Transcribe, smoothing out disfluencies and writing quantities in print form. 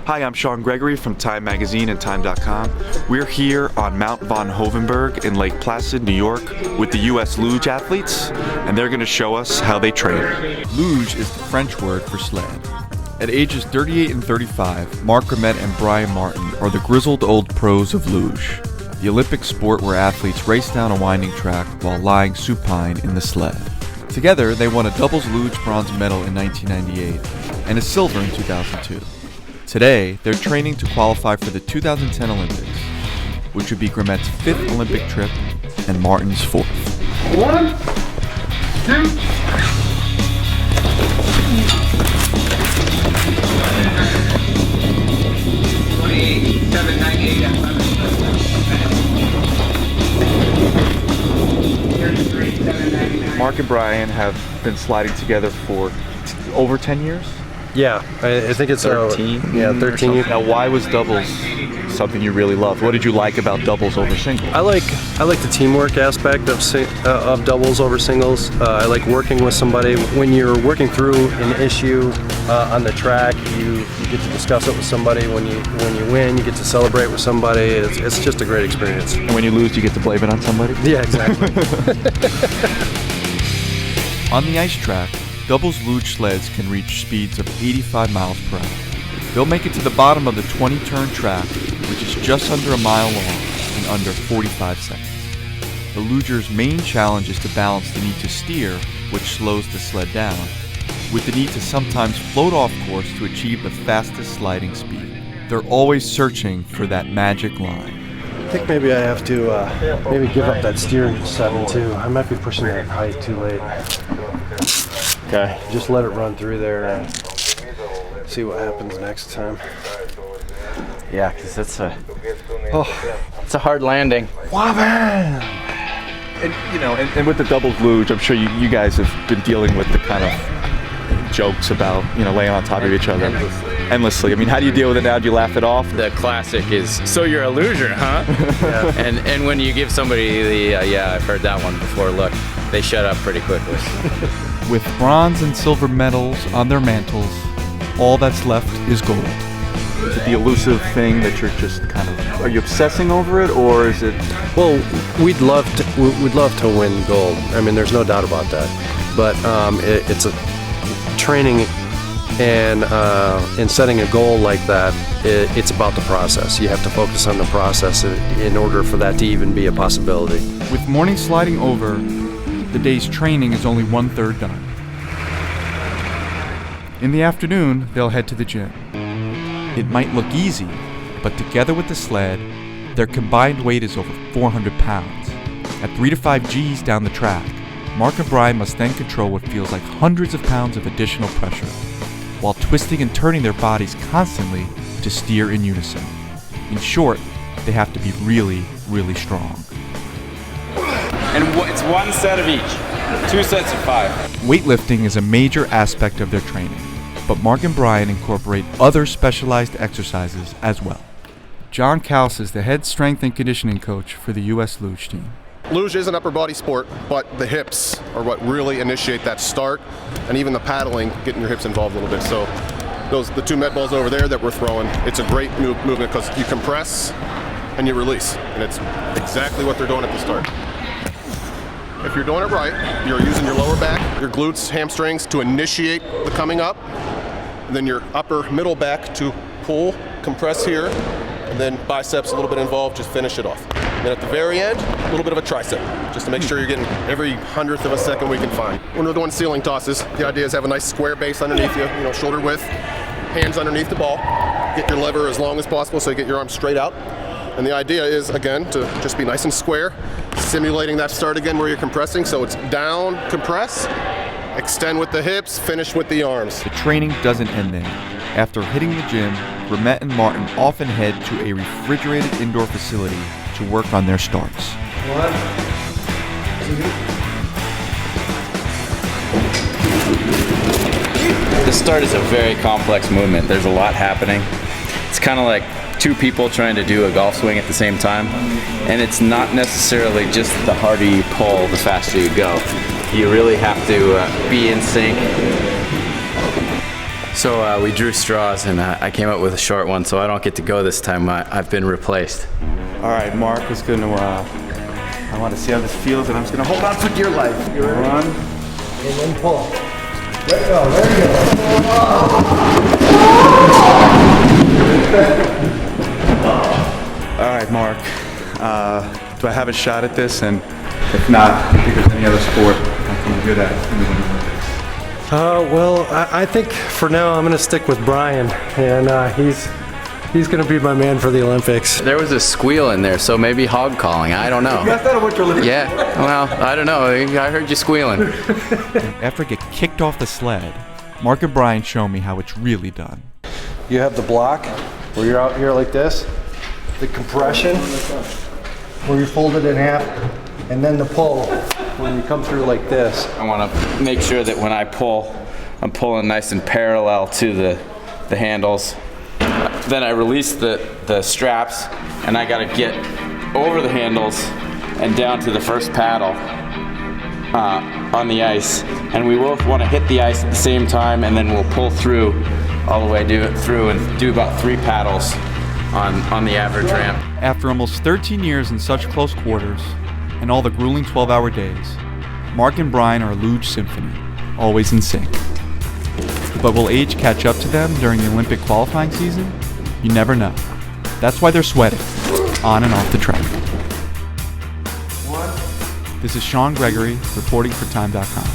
Hi, I'm Sean Gregory from Time Magazine and Time.com. We're here on Mount Von Hovenberg in Lake Placid, New York, with the U.S. Luge athletes, and they're going to show us how they train. Luge is the French word for sled. At ages 38 and 35, Mark Grimmette and Brian Martin are the grizzled old pros of luge, the Olympic sport where athletes race down a winding track while lying supine in the sled. Together, they won a doubles luge bronze medal in 1998 and a silver in 2002. Today, they're training to qualify for the 2010 Olympics, which would be Grimmette's 5th Olympic trip and Martin's 4th. 1, 2. Mark and Brian have been sliding together for over 10 years? Yeah, I think it's 13. 13 years. Now, why was doubles something you really loved? What did you like about doubles over singles? I like the teamwork aspect of doubles over singles. I like working with somebody. When you're working through an issue on the track, you get to discuss it with somebody. When you win, you get to celebrate with somebody. It's just a great experience. And when you lose, you get to blame it on somebody? Yeah, exactly. On the ice track, doubles luge sleds can reach speeds of 85 miles per hour. They'll make it to the bottom of the 20-turn track, which is just under a mile long, in under 45 seconds. The luger's main challenge is to balance the need to steer, which slows the sled down, with the need to sometimes float off course to achieve the fastest sliding speed. They're always searching for that magic line. I think maybe I have to maybe give up that steering 7 too. I might be pushing that height too late. Okay, just let it run through there and see what happens next time. Yeah, because it's a hard landing. Wow, man! And with the doubles luge, I'm sure you guys have been dealing with the kind of jokes about, laying on top of each other endlessly. I mean, how do you deal with it now? Do you laugh it off? The classic is, so you're a loser, huh? Yeah. And when you give somebody the, yeah, I've heard that one before, look, they shut up pretty quickly. With bronze and silver medals on their mantles, all that's left is gold. Is it the elusive thing that you're just are you obsessing over it, or is it? Well, we'd love to win gold. I mean, there's no doubt about that. But it's a training and setting a goal like that. It's about the process. You have to focus on the process in order for that to even be a possibility. With morning sliding over, the day's training is only 1/3 done. In the afternoon, they'll head to the gym. It might look easy, but together with the sled, their combined weight is over 400 pounds. At 3 to 5 Gs down the track, Mark and Brian must then control what feels like hundreds of pounds of additional pressure, while twisting and turning their bodies constantly to steer in unison. In short, they have to be really, really strong. And it's one set of each. 2 sets of 5. Weightlifting is a major aspect of their training, but Mark and Brian incorporate other specialized exercises as well. John Kaus is the head strength and conditioning coach for the U.S. Luge team. Luge is an upper body sport, but the hips are what really initiate that start, and even the paddling, getting your hips involved a little bit. So the 2 met balls over there that we're throwing, it's a great movement because you compress and you release, and it's exactly what they're doing at the start. If you're doing it right, you're using your lower back, your glutes, hamstrings to initiate the coming up, and then your upper middle back to pull, compress here, and then biceps a little bit involved, just finish it off. And then at the very end, a little bit of a tricep, just to make sure you're getting every 100th of a second we can find. When we're doing ceiling tosses, the idea is have a nice square base underneath you, shoulder width, hands underneath the ball, get your lever as long as possible so you get your arms straight out. And the idea is, again, to just be nice and square, simulating that start again where you're compressing. So it's down, compress, extend with the hips, finish with the arms. The training doesn't end there. After hitting the gym, Grimmette and Martin often head to a refrigerated indoor facility to work on their starts. 1, 2. The start is a very complex movement. There's a lot happening. It's kind of like 2 people trying to do a golf swing at the same time, and it's not necessarily just the harder you pull, the faster you go. You really have to be in sync. So we drew straws, and I came up with a short one, so I don't get to go this time. I've been replaced. All right, Mark is going to, I want to see how this feels, and I'm just going to hold on for dear life. You ready? 1. And then pull. Let go, let go. All right, Mark. Do I have a shot at this? And if not, do you think there's any other sport I can be good at in the Winter Olympics? Well, I think for now I'm going to stick with Brian, and he's going to be my man for the Olympics. There was a squeal in there, so maybe hog calling. I don't know. You got that at Winter Olympics? Yeah, well, I don't know. I heard you squealing. After I get kicked off the sled, Mark and Brian show me how it's really done. You have the block where you're out here like this, the compression where you fold it in half, and then the pull when you come through like this. I want to make sure that when I pull, I'm pulling nice and parallel to the handles. Then I release the straps, and I got to get over the handles and down to the first paddle on the ice. And we will want to hit the ice at the same time, and then we'll pull through all the way through and do about 3 paddles on the average ramp. After almost 13 years in such close quarters and all the grueling 12-hour days, Mark and Brian are a Luge symphony, always in sync. But will age catch up to them during the Olympic qualifying season? You never know. That's why they're sweating, on and off the track. This is Sean Gregory, reporting for Time.com.